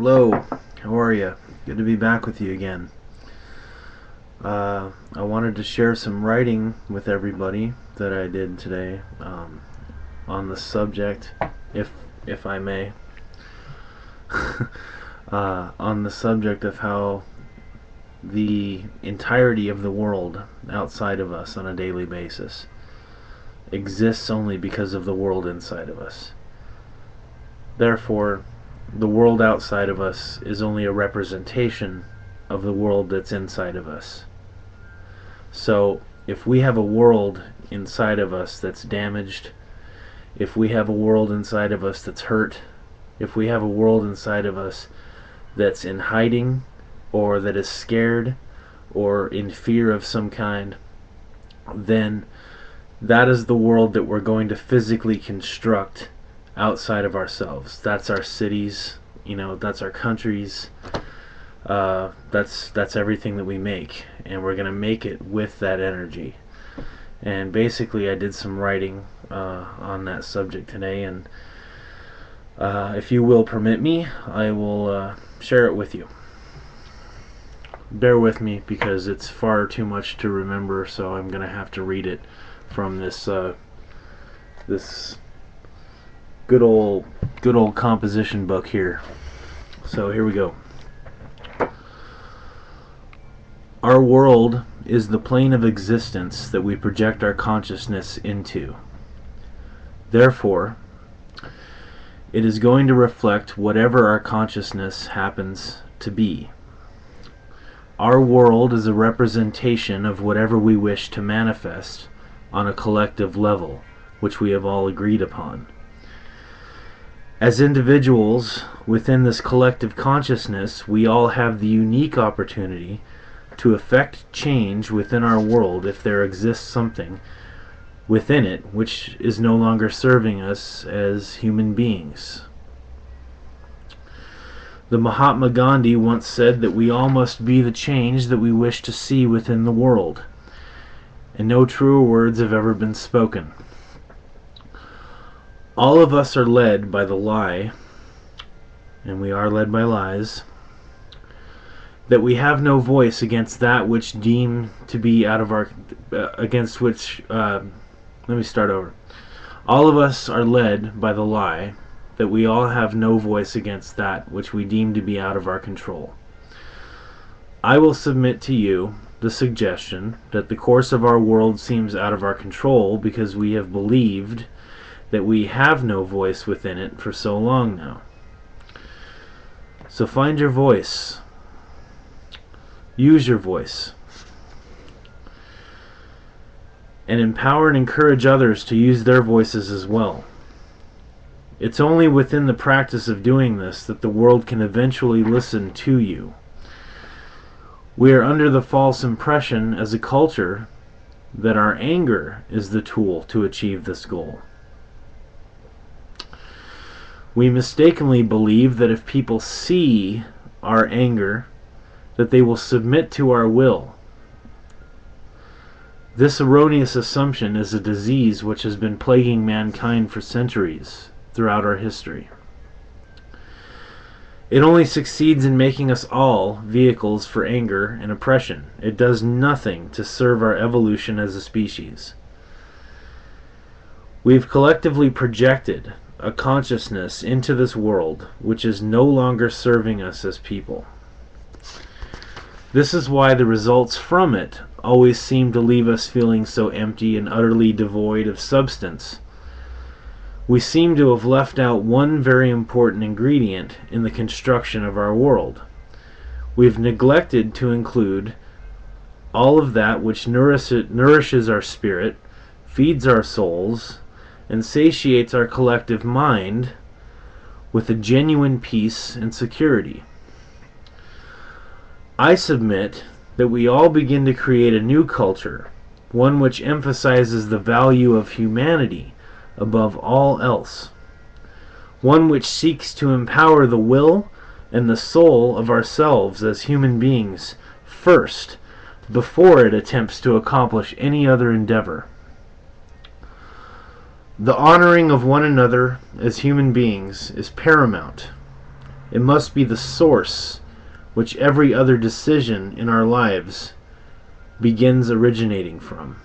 Hello, how are you? Good to be back with you again. I wanted to share some writing with everybody that I did today on the subject, if I may, on the subject of how the entirety of the world outside of us on a daily basis exists only because of the world inside of us. Therefore, the world outside of us is only a representation of the world that's inside of us. So, if we have a world inside of us that's damaged, if we have a world inside of us that's hurt, if we have a world inside of us that's in hiding, or that is scared, or in fear of some kind, then that is the world that we're going to physically construct outside of ourselves. That's our cities, that's our countries, that's everything that we make, and we're going to make it with that energy. And basically I did some writing on that subject today, and if you will permit me, I will share it with you. Bear with me because it's far too much to remember, so I'm going to have to read it from this good old composition book here. So here we go. Our world is the plane of existence that we project our consciousness into. Therefore, it is going to reflect whatever our consciousness happens to be. Our world is a representation of whatever we wish to manifest on a collective level, which we have all agreed upon. As individuals within this collective consciousness, we all have the unique opportunity to effect change within our world if there exists something within it which is no longer serving us as human beings. The Mahatma Gandhi once said that we all must be the change that we wish to see within the world, and no truer words have ever been spoken. All of us are led by the lie, and we are led by lies, that we have no voice against that which deem to be out of our, against which, let me start over. All of us are led by the lie that we all have no voice against that which we deem to be out of our control. I will submit to you the suggestion that the course of our world seems out of our control because we have believed that we have no voice within it for so long now. So find your voice. Use your voice. And empower and encourage others to use their voices as well. It's only within the practice of doing this that the world can eventually listen to you. We are under the false impression as a culture that our anger is the tool to achieve this goal. We mistakenly believe that if people see our anger, that they will submit to our will. This erroneous assumption is a disease which has been plaguing mankind for centuries throughout our history. It only succeeds in making us all vehicles for anger and oppression. It does nothing to serve our evolution as a species. We've collectively projected a consciousness into this world which is no longer serving us as people. This is why the results from it always seem to leave us feeling so empty and utterly devoid of substance. We seem to have left out one very important ingredient in the construction of our world. We've neglected to include all of that which nourishes our spirit, feeds our souls, and satiates our collective mind with a genuine peace and security. I submit that we all begin to create a new culture, one which emphasizes the value of humanity above all else, one which seeks to empower the will and the soul of ourselves as human beings first, before it attempts to accomplish any other endeavor. The honoring of one another as human beings is paramount, It must be the source which every other decision in our lives begins originating from.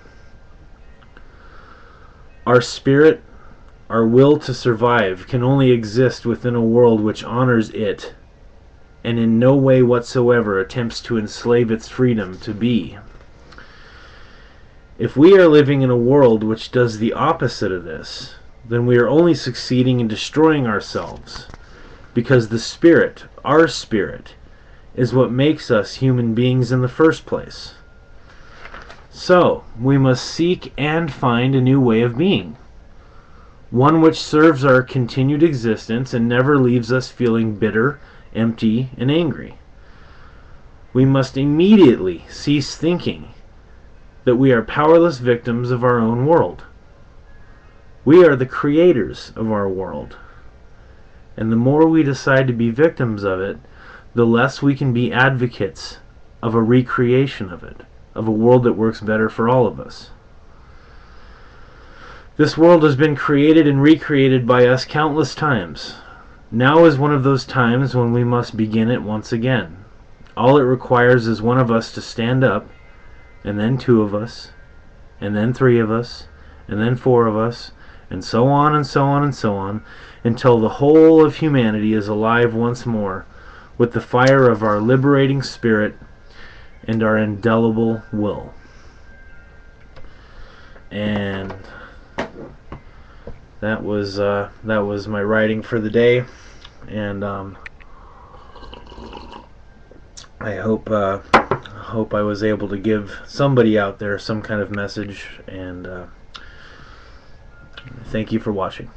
Our spirit, our will to survive, can only exist within a world which honors it and in no way whatsoever attempts to enslave its freedom to be. If we are living in a world which does the opposite of this, then we are only succeeding in destroying ourselves, because the spirit, our spirit, is what makes us human beings in the first place. So, we must seek and find a new way of being, one which serves our continued existence and never leaves us feeling bitter, empty, and angry. We must immediately cease thinking that we are powerless victims of our own world. We are the creators of our world. And the more we decide to be victims of it, the less we can be advocates of a recreation of it, of a world that works better for all of us. This world has been created and recreated by us countless times. Now is one of those times when we must begin it once again. All it requires is one of us to stand up, and then two of us, and then three of us, and then four of us, and so on and so on and so on, until the whole of humanity is alive once more with the fire of our liberating spirit and our indelible will. And that was my writing for the day, and I hope I was able to give somebody out there some kind of message, and thank you for watching.